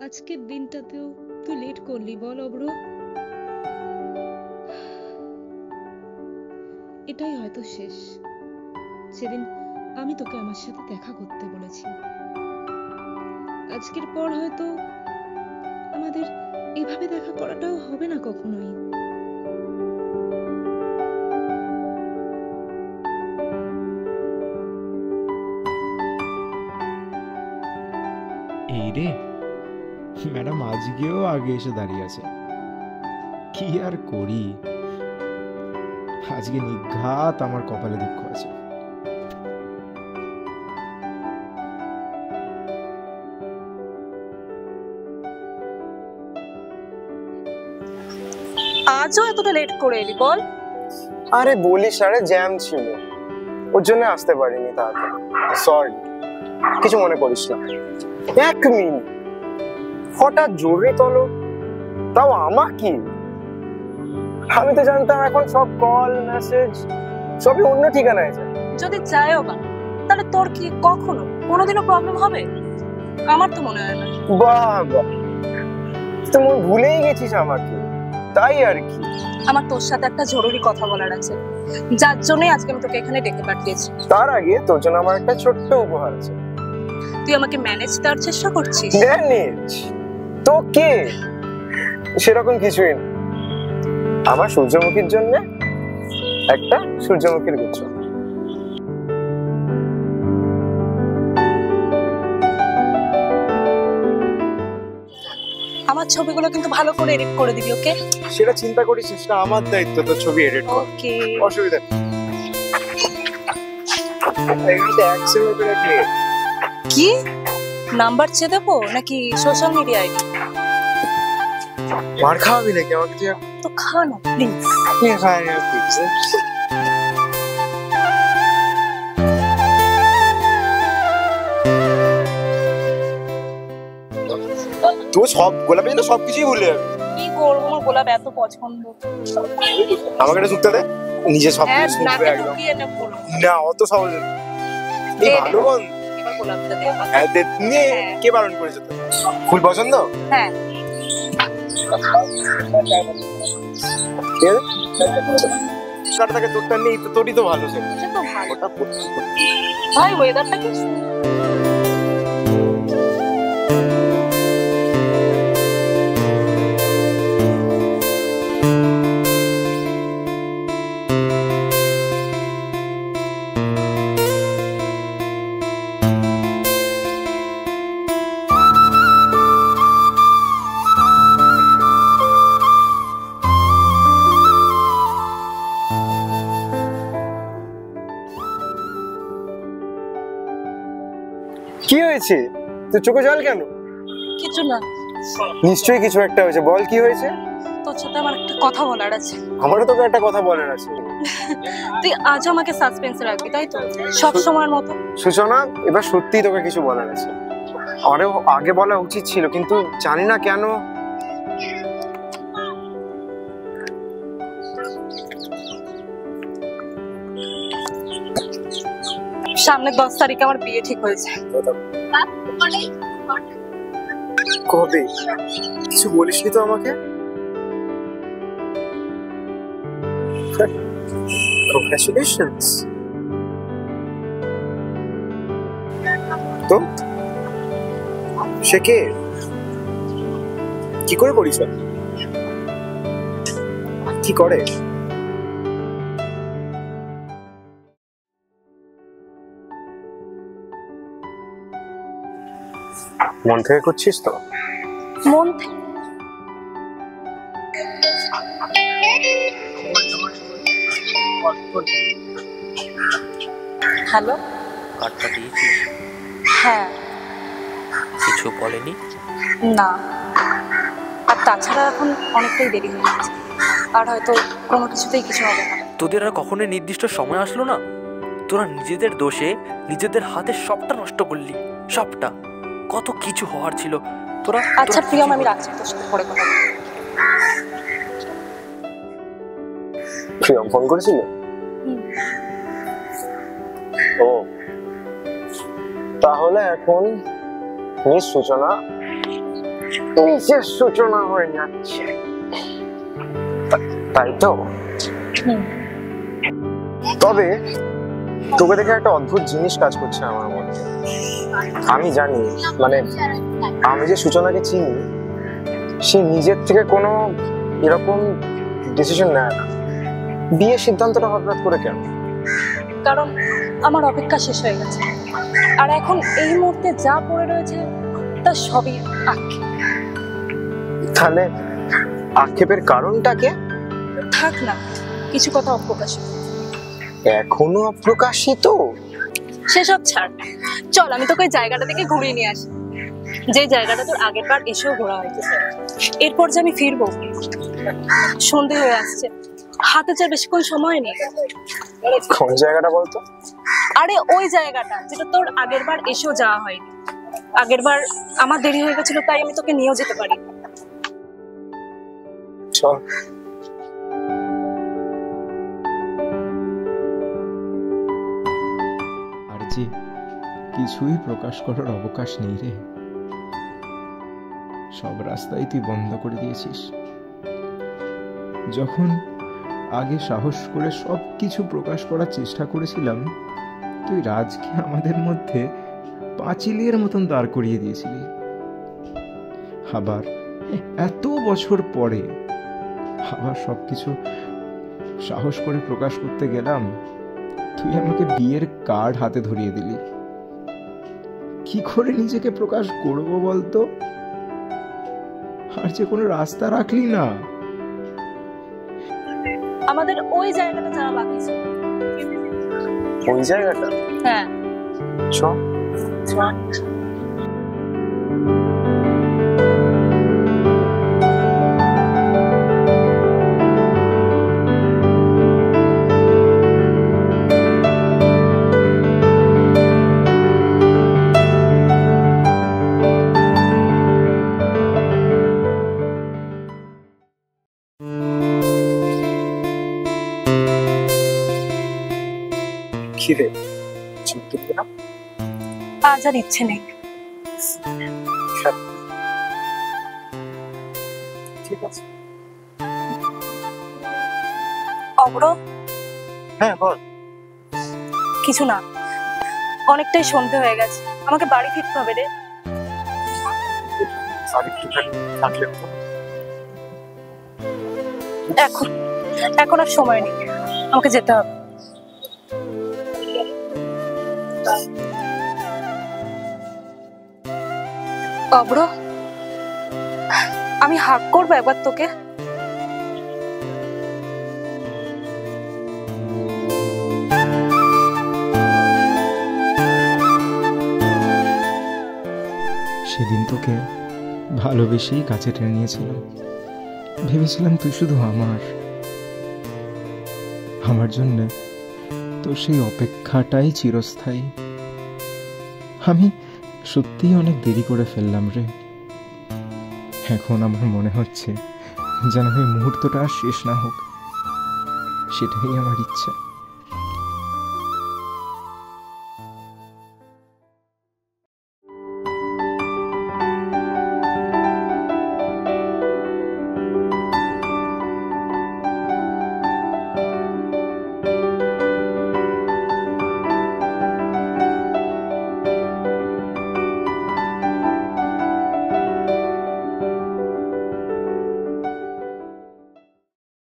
আজকের দিনটাতেও তুই লেট করলি বল অব্র। এটাই হয়তো শেষ, যেদিন আমি তোকে আমার সাথে দেখা করতে বলেছি। আজকের পর হয়তো আমাদের এভাবে দেখা করাটাও হবে না কখনোই। এই রে, ম্যাডাম আজকেও আগে এসে দাঁড়িয়ে আছে। কি আর করি, আজকে নিঘাত আমার কপালে দুঃখ আছে। আজও এতটা লেট করে এলি বল? আরে বলিস আরে জ্যাম ছিল, ওর জন্য আসতে পারিনি তাড়াতাড়ি। সরি, কিছু মনে করিস না। এক মিনিট, হঠাৎ জরুরি তলব, তাও আমাকে? আমি তো জানতাম এখন সব কল মেসেজ সবই অন্য ঠিকানায় যায়। যদি যায়ও বা, তাহলে তোর কি কখনো কোনোদিনও প্রবলেম হবে? আমার তো মনে হয় না। বাহ বাহ, তুই মনে ভুলেই গেছিস আমাকে, তাই আর কি। আমার তোর সাথে একটা জরুরি কথা বলার আছে, যার জন্যই আজকে আমি তোকে এখানে ডেকে পাঠিয়েছি। তার আগে তোর জন্য আমার একটা ছোট্ট উপহার আছে। তুই আমাকে ম্যানেজ দেওয়ার চেষ্টা করছিস? ম্যানেজ? তোকে? সেরকম কিছুই না, আমার সূর্যমুখীর জন্য একটা সূর্যমুখীর গুচ্ছ। আমার ছবিগুলো কিন্তু ভালো করে এডিট করে দিবি, ওকে? সেটা চিন্তা করিস, সেটা আমার দায়িত্ব, তোর ছবি এডিট করা। ওকে, অসুবিধা নেই। কি নাম্বার চেয়ে দেবো নাকি সোশ্যাল মিডিয়া আইডি? মার খাওয়াবি নাকি আমাকে? তুই তো খা না প্লিজ। তুই সব গোলাপি না সবকিছুই ভুলে যাবি। কি করবো, আমার গোলাপ এত পছন্দ। আমাকে একটা শুকতে দে, নিজে সব হ্যাঁ, শুকবে নাকে একদম। ঢুকিয়ে নেবো। না অত সহজ না। এই ভালো গন্ধ। এবার গোলাপটা দে আমাকে। হ্যাঁ দে, নিয়ে কে বারণ করেছে তোর? ফুল পছন্দ? হ্যাঁ। কারটাকে তোরটা নেই তো, তোরই তো ভালো সে। সে তো ভালো। ভাই ওয়েদারটা কি কি হয়েছে? তোর চোখে জল কেন? কিছু না। নিশ্চয়ই কিছু একটা হয়েছে, বল কি হয়েছে? তোর সাথে আমার একটা কথা বলার আছে। আমারও তোকে একটা কথা বলার আছে। তুই আজ আমাকে সাসপেন্সে রাখবি, তাই তো? সব সময়ের মতো। সূচনা, এবার সত্যিই তোকে কিছু বলার আছে। আরে আগে বলা উচিত ছিল, কিন্তু জানি না কেন। সামনের 10 তারিখে আমার বিয়ে ঠিক হয়েছে। কবে? কিছু বলিসনি তো আমাকে। কংগ্রাচুলেশনস। তো সে কে? কি করে পরিচয়? কি করে? মন থেকে করছিস তো? মন থেকে। হ্যালো, কার্ডটা দিয়েছিস? হ্যাঁ। কিছু বলেনি? না। আর তাছাড়া এখন অনেকটাই দেরি হয়ে গেছে, আর হয়তো কোনো কিছুতেই কিছু হবে না। তোদের আর কখনোই নির্দিষ্ট সময় আসলো না? তোরা নিজেদের দোষে নিজেদের হাতে সবটা নষ্ট করলি, সবটা। কত কিছু হওয়ার ছিল। তোরা আচ্ছা প্রিয়ম, আমি রাখছি, তোর সাথে পরে কথা বলবো। প্রিয়ম ফোন করেছিল? ও, তাহলে এখন নিজের সূচনা হয়ে যাচ্ছে, তাই তো? তবে তোকে দেখে একটা অদ্ভুত জিনিস কাজ করছে আমার মধ্যে। আমি জানি, মানে আমি যে সূচনাকে চিনি, সে নিজের থেকে কোনো এরকম ডিসিশন নেয় না। বিয়ের সিদ্ধান্তটা হঠাৎ করে কেন? কারণ আমার অপেক্ষা শেষ হয়ে গেছে, আর এখন এই মুহূর্তে যা পড়ে রয়েছে তা সবই আক্ষেপ। তাহলে আক্ষেপের কারণটাকে? থাক না, কিছু কথা অপ্রকাশিত। এখনো অপ্রকাশিত? সেসব ছাড়, চল আমি তোকে ওই জায়গাটা থেকে ঘুরিয়ে নিয়ে আসি, যে জায়গাটা তোর আগের বার এসেও ঘোরা হয়েছে। এরপর যে আমি ফিরবো, সন্ধে হয়ে আসছে, হাতে যা বেশিক্ষণ সময় নেই। কোন জায়গাটা বলতো? আরে ওই জায়গাটা যেটা তোর আগের বার এসেও যাওয়া হয়নি। আগের বার আমার দেরি হয়ে গেছিল, তাই আমি তোকে নিয়েও যেতে পারি। চল। আর যে কিছুই প্রকাশ করার অবকাশ নেই রে, সব রাস্তাই তুই বন্ধ করে দিয়েছিস। যখন আগে সাহস করে সব কিছু প্রকাশ করার চেষ্টা করেছিলাম, তুই রাজকে আমাদের মধ্যে পাঁচিলের মতন দাঁড় করিয়ে দিয়েছিলি। আবার এত বছর পরে আবার সবকিছু সাহস করে প্রকাশ করতে গেলাম, তুই আমাকে বিয়ের কার্ড হাতে ধরিয়ে দিলি। কি করে নিজেকে প্রকাশ করবো বলতো? আর যে কোনো রাস্তা রাখলি না। আমাদের ওই জায়গাটা যাওয়া বাকি ছিল। ওই জায়গাটা? হ্যাঁ চল। খিদে না? আজ আর ইচ্ছে নেই। ঠিক আছে। অব্র? হ্যাঁ বল। কিছু না, অনেকটাই সন্ধে হয়ে গেছে, আমাকে বাড়ি ফিরতে হবে রে। এখন আর সময় নেই, আমাকে যেতে হবে। অব্র, আমি হাক করবো একবার তোকে? সেদিন তোকে ভালোবেসেই কাছে টেনে নিয়েছিলাম। ভেবেছিলাম তুই শুধু আমার জন্য তোর সেই অপেক্ষাটাই চিরস্থায়ী। আমি সত্যিই অনেক দেরি করে ফেললাম রে। এখন আমার মনে হচ্ছে যেন এই মুহূর্তটা শেষ না হোক, সেটাই আমার ইচ্ছা।